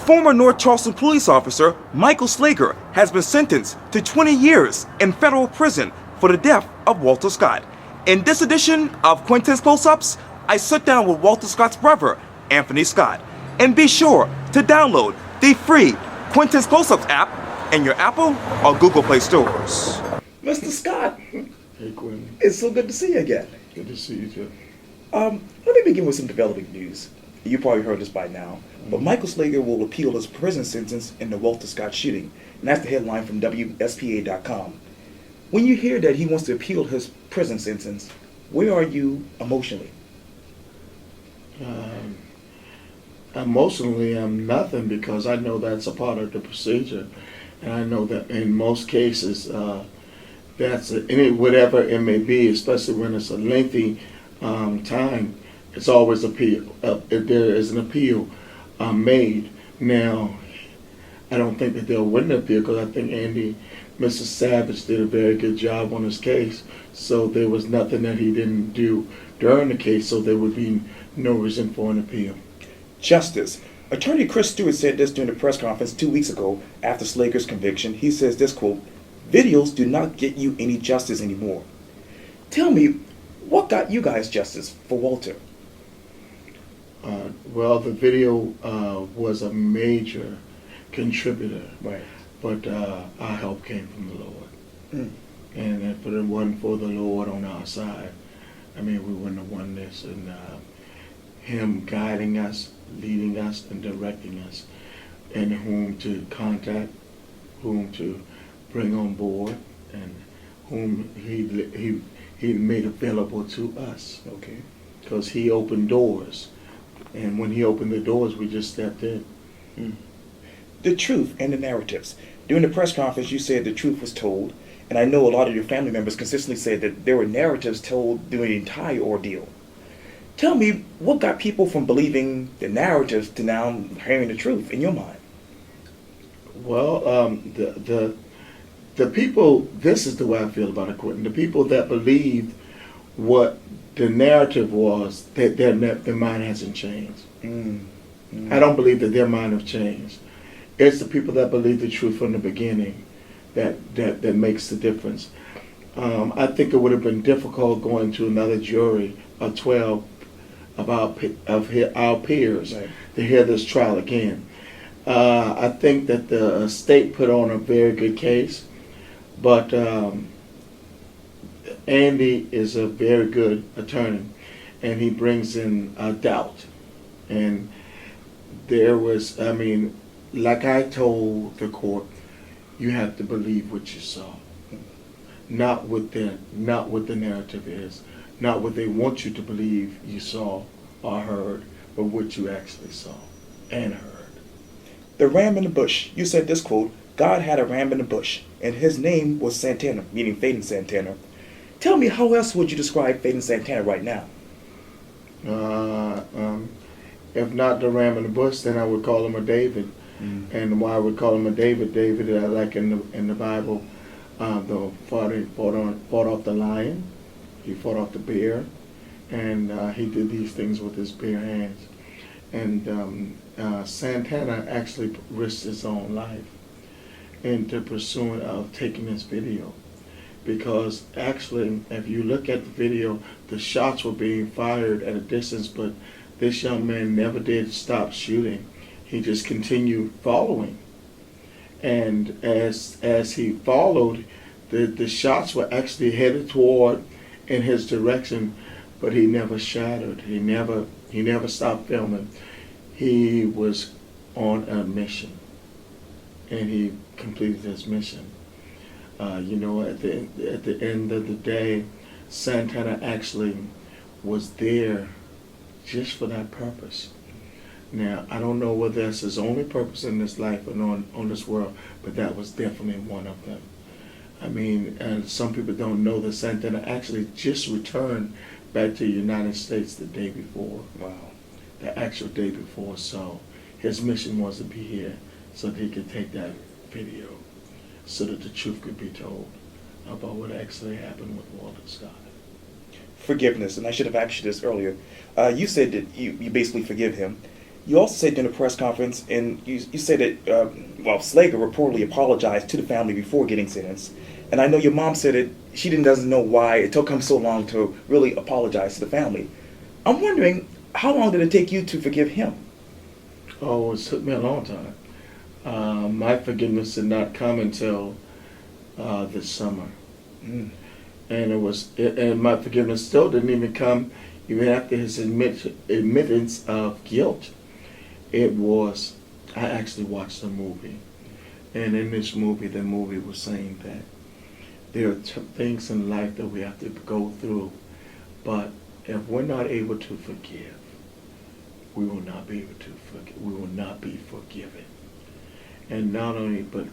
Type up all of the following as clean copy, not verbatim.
Former North Charleston police officer Michael Slager has been sentenced to 20 years in federal prison for the death of Walter Scott. In this edition of Quintin's Close-Ups, I sit down with Walter Scott's brother, Anthony Scott. And be sure to download the free Quintin's Close-Ups app in your Apple or Google Play stores. Mr. Scott. Hey, Quintin. It's so good to see you again. Good to see you, too. Let me begin with some developing news. You probably heard this by now, but Michael Slager will appeal his prison sentence in the Walter Scott shooting, and that's the headline from WSPA.com. When you hear that he wants to appeal his prison sentence, where are you emotionally? Emotionally, I'm nothing, because I know that's a part of the procedure, and I know that in most cases, whatever it may be, especially when it's a lengthy time, it's always appeal. If there is an appeal made. Now, I don't think that they'll win the appeal, because I think Mr. Savage did a very good job on his case. So there was nothing that he didn't do during the case, so there would be no reason for an appeal. Justice. Attorney Chris Stewart said this during the press conference 2 weeks ago after Slager's conviction. He says this, quote, "Videos do not get you any justice anymore." Tell me, what got you guys justice for Walter? Well, the video was a major contributor, right? But our help came from the Lord. Mm. And if it wasn't for the Lord on our side, I mean, we wouldn't have won this. And Him guiding us, leading us, and directing us, and whom to contact, whom to bring on board, and whom He made available to us. Okay. Because He opened doors. And when He opened the doors, we just stepped in. Mm. The truth and the narratives. During the press conference, you said the truth was told, and I know a lot of your family members consistently said that there were narratives told during the entire ordeal. Tell me, what got people from believing the narratives to now hearing the truth in your mind? Well, the people, this is the way I feel about it, Quintin. The people that believed what the narrative was, that their mind hasn't changed. I don't believe that their mind have changed. It's the people that believe the truth from the beginning that makes the difference. I think it would have been difficult going to another jury of 12 of our peers, right, to hear this trial again. I think that the state put on a very good case, but Andy is a very good attorney, and he brings in doubt. And there was, I mean, like I told the court, you have to believe what you saw, not what the narrative is, not what they want you to believe you saw or heard, but what you actually saw and heard. The ram in the bush. You said this, quote, "God had a ram in the bush, and his name was Santana," meaning Phaedon Santana. Tell me, how else would you describe Phaedon Santana right now? If not the ram in the bush, then I would call him a David. And why I would call him a David, like in the Bible, fought off the lion, he fought off the bear, and he did these things with his bare hands. And Santana actually risked his own life into pursuing of taking this video, because actually, if you look at the video, the shots were being fired at a distance, but this young man never did stop shooting. He just continued following. And as he followed, the shots were actually headed toward in his direction, but he never shattered. He never stopped filming. He was on a mission, and he completed his mission. At the end of the day, Santana actually was there just for that purpose. Now, I don't know whether that's his only purpose in this life and on this world, but that was definitely one of them. I mean, and some people don't know that Santana actually just returned back to the United States the day before. Wow. The actual day before. So his mission was to be here so that he could take that video so that the truth could be told about what actually happened with Walter Scott. Forgiveness, and I should have asked you this earlier. You said that you basically forgive him. You also said during the press conference, and you said that, Slager reportedly apologized to the family before getting sentenced. And I know your mom said it, doesn't know why it took him so long to really apologize to the family. I'm wondering, how long did it take you to forgive him? Oh, it took me a long time. My forgiveness did not come until this summer. Mm. And my forgiveness still didn't even come even after his admittance of guilt. I actually watched the movie. And in this movie, the movie was saying that there are things in life that we have to go through, but if we're not able to forgive, we will not be able to forgive. We will not be forgiven. And not only, but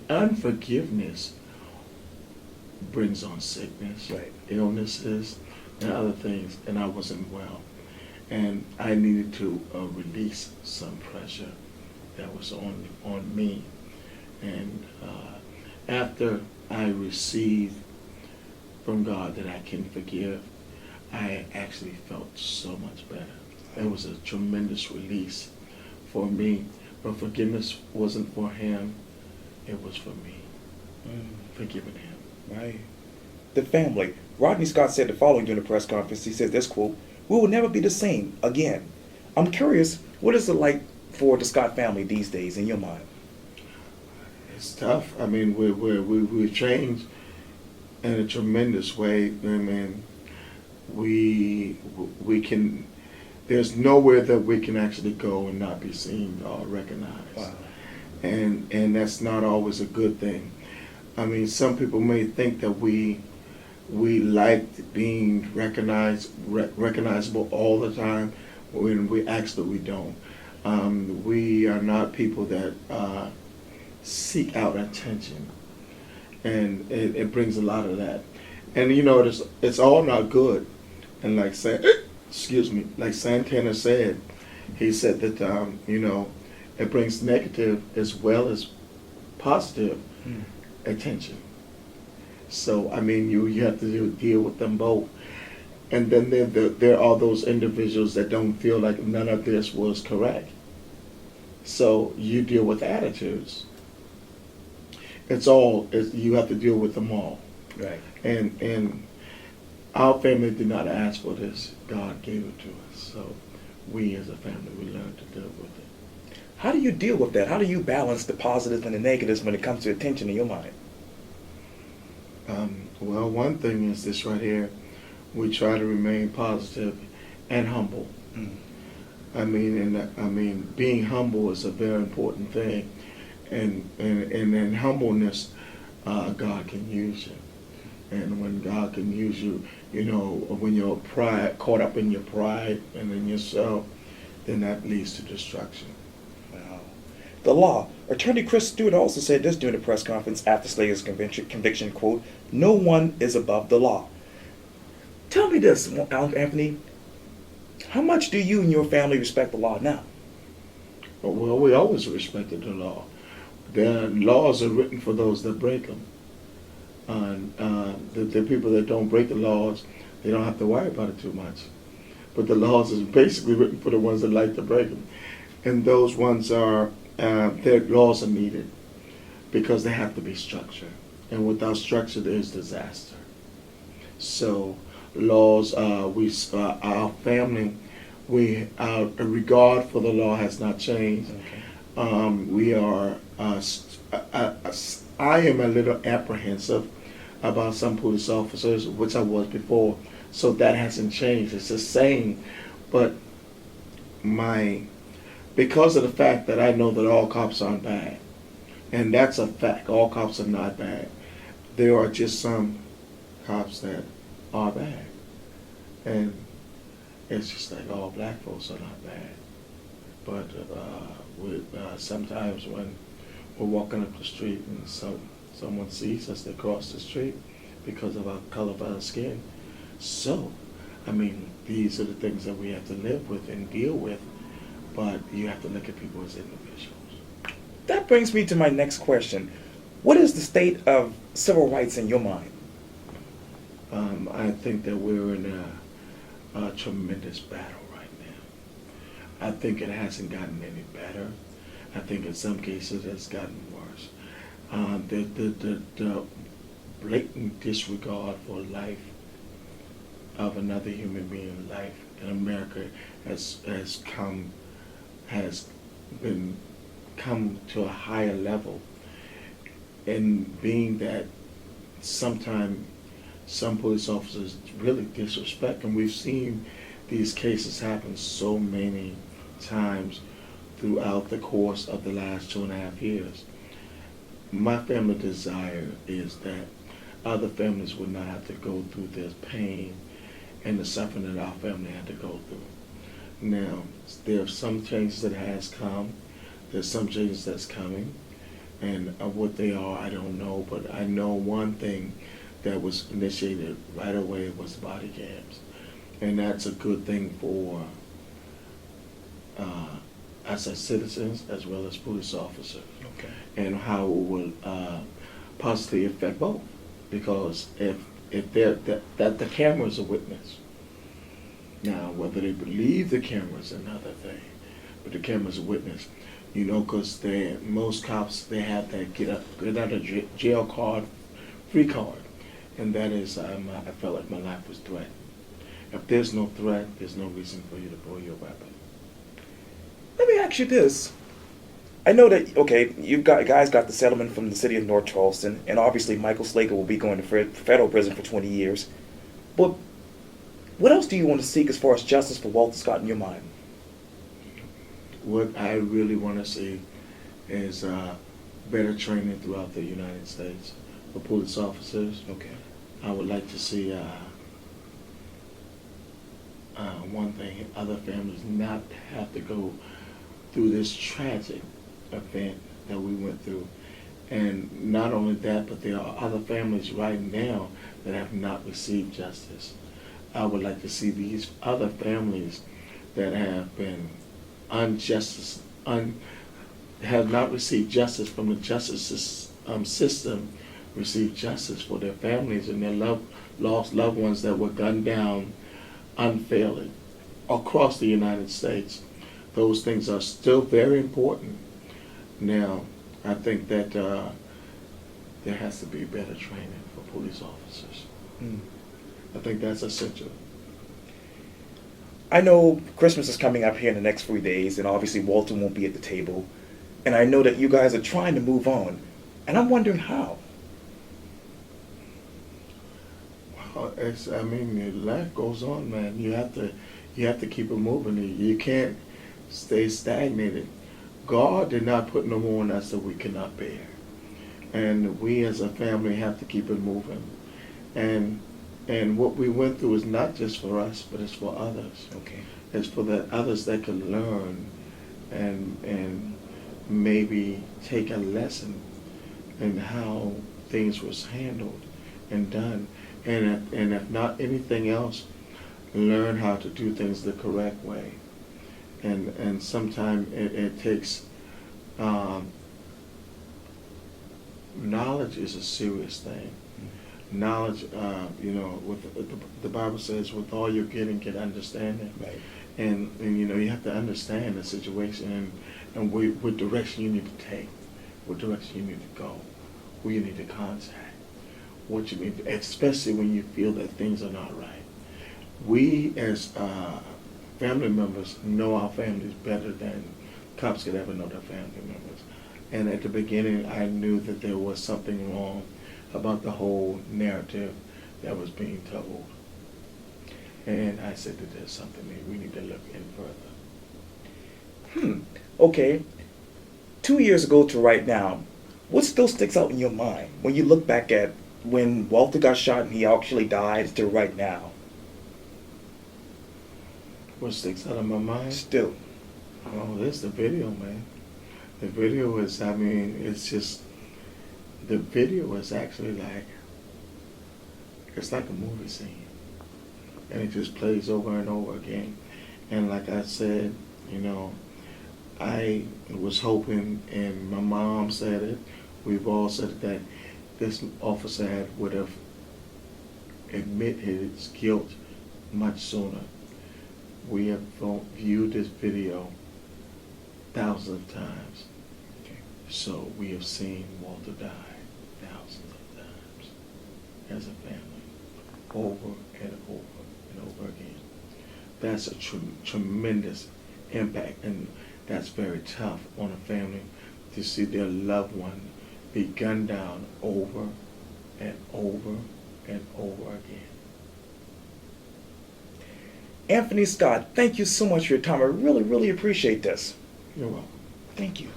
unforgiveness brings on sickness, right, illnesses, and other things. And I wasn't well, and I needed to release some pressure that was on me. And after I received from God that I can forgive, I actually felt so much better. It was a tremendous release for me. But forgiveness wasn't for him, it was for me. Forgiving him. Right. The family. Rodney Scott said the following during the press conference. He said this quote, "We will never be the same again." I'm curious, what is it like for the Scott family these days in your mind? It's tough. I mean, we've changed in a tremendous way. I mean, we can. There's nowhere that we can actually go and not be seen or recognized. Wow. And that's not always a good thing. I mean, some people may think that we like being recognizable all the time, when we don't. We are not people that seek out attention, and it brings a lot of that. And it's all not good. And like Santana said, he said that it brings negative as well as positive attention. So I mean, you have to deal with them both. And then there are those individuals that don't feel like none of this was correct. So you deal with attitudes. You have to deal with them all. Right. And our family did not ask for this. God gave it to us. So we as a family, we learned to deal with it. How do you deal with that? How do you balance the positives and the negatives when it comes to attention in your mind? Well, one thing is this right here. We try to remain positive and humble. I mean, being humble is a very important thing. And in humbleness, God can use you. And when God can use you, when you're caught up in your pride and in yourself, then that leads to destruction. Wow. The law. Attorney Chris Stewart also said this during the press conference after Slager's conviction, quote, "No one is above the law." Tell me this, Anthony. How much do you and your family respect the law now? Well, we always respected the law. The laws are written for those that break them. The people that don't break the laws, they don't have to worry about it too much. But the laws is basically written for the ones that like to break them. And those ones their laws are needed because they have to be structured. And without structure, there's disaster. So laws, our family, our regard for the law has not changed. Okay. I am a little apprehensive about some police officers, which I was before, so that hasn't changed. It's the same, but because of the fact that I know that all cops aren't bad, and that's a fact, all cops are not bad. There are just some cops that are bad, and it's just like all black folks are not bad. But sometimes when we're walking up the street and someone sees us, they cross the street because of our color of our skin. So, I mean, these are the things that we have to live with and deal with, but you have to look at people as individuals. That brings me to my next question. What is the state of civil rights in your mind? I think that we're in a tremendous battle right I think it hasn't gotten any better. I think in some cases it's gotten worse. The blatant disregard for life of another human being, life in America has been come to a higher level, and being that sometimes some police officers really disrespect, and we've seen these cases happen so many times throughout the course of the last 2.5 years. My family desire is that other families would not have to go through this pain and the suffering that our family had to go through. Now, there are some changes that has come. There's some changes that's coming, and what they are, I don't know. But I know one thing that was initiated right away was body cams, and that's a good thing for us as citizens as well as police officers. Okay. And how it will positively affect both, because if that the camera is a witness. Now, whether they believe the camera is another thing, but the camera is a witness. You know, because most cops, they have that get out of jail card, free card, and that is I felt like my life was threatened. If there's no threat, there's no reason for you to pull your weapon. Let me ask you this. I know that, okay, guys got the settlement from the city of North Charleston, and obviously Michael Slager will be going to federal prison for 20 years. But what else do you want to seek as far as justice for Walter Scott in your mind? What I really want to see is better training throughout the United States for police officers. Okay. I would like to see one thing, other families not have to go through this tragic event that we went through. And not only that, but there are other families right now that have not received justice. I would like to see these other families that have been have not received justice from the justice system, receive justice for their families and their lost loved ones that were gunned down unfairly across the United States. Those things are still very important. Now, I think that there has to be better training for police officers. I think that's essential. I know Christmas is coming up here in the next 3 days, and obviously Walter won't be at the table. And I know that you guys are trying to move on, and I'm wondering how. Well, life goes on, man. You have to keep it moving. You can't stay stagnated. God did not put no more on us that we cannot bear, and we as a family have to keep it moving. And what we went through is not just for us, but it's for others. Okay. It's for the others that can learn and maybe take a lesson in how things was handled and done. And if not anything else, learn how to do things the correct way. And sometimes it takes knowledge is a serious thing. Knowledge, with the Bible says, with all you're getting, get understanding. Right. And you have to understand the situation and what direction you need to take, what direction you need to go, who you need to contact, what you need, especially when you feel that things are not right. We as family members know our families better than cops could ever know their family members. And at the beginning, I knew that there was something wrong about the whole narrative that was being told. And I said that there's something that we need to look in further. Okay. 2 years ago to right now, what still sticks out in your mind when you look back at when Walter got shot and he actually died to right now? What sticks out of my mind? Still. Oh, there's the video, man. The video is, it's just, the video is actually like, it's like a movie scene. And it just plays over and over again. And like I said, I was hoping, and my mom said it, we've all said it, that this officer would have admitted his guilt much sooner. We have viewed this video thousands of times. Okay. So we have seen Walter die thousands of times as a family, over and over and over again. That's a tremendous impact, and that's very tough on a family to see their loved one be gunned down over and over and over again. Anthony Scott, thank you so much for your time. I really, really appreciate this. You're welcome. Thank you.